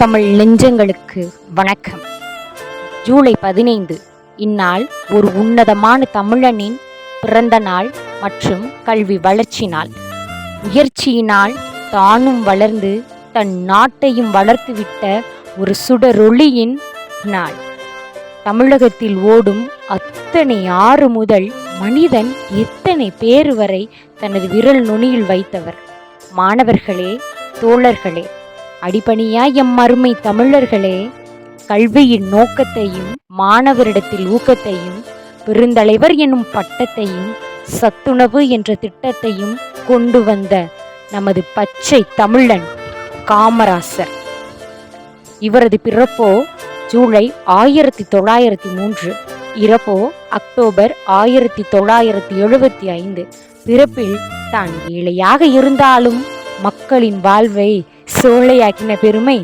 தமிழ் நெஞ்சங்களுக்கு வணக்கம். ஜூலை 15 இந்நாள் ஒரு உன்னதமான தமிழனின் பிறந்த நாள் மற்றும் கல்வி வளர்ச்சி நாள். முயற்சியினால் தானும் வளர்ந்து தன் நாட்டையும் வளர்த்துவிட்ட ஒரு சுடரொளியின் நாள். தமிழகத்தில் ஓடும் அத்தனை ஆறு முதல் மனிதன் எத்தனை பேர் வரை தனது விரல் நுனியில் வைத்தவர். மாணவர்களே, தோழர்களே, அடிபணியாய் எம் அருமை தமிழர்களே, கல்வியின் நோக்கத்தையும் மாணவரிடத்தில் ஊக்கத்தையும் பெருந்தலைவர் எனும் பட்டத்தையும் சத்துணவு என்ற திட்டத்தையும் கொண்டு வந்த நமது பச்சை தமிழன் காமராசர். இவரது பிறப்போ ஜூலை 1903, இறப்போ அக்டோபர் 1975. பிறப்பில் தான் ஏழையாக இருந்தாலும் மக்களின் வாழ்வை சோலையாக்கின பெருமை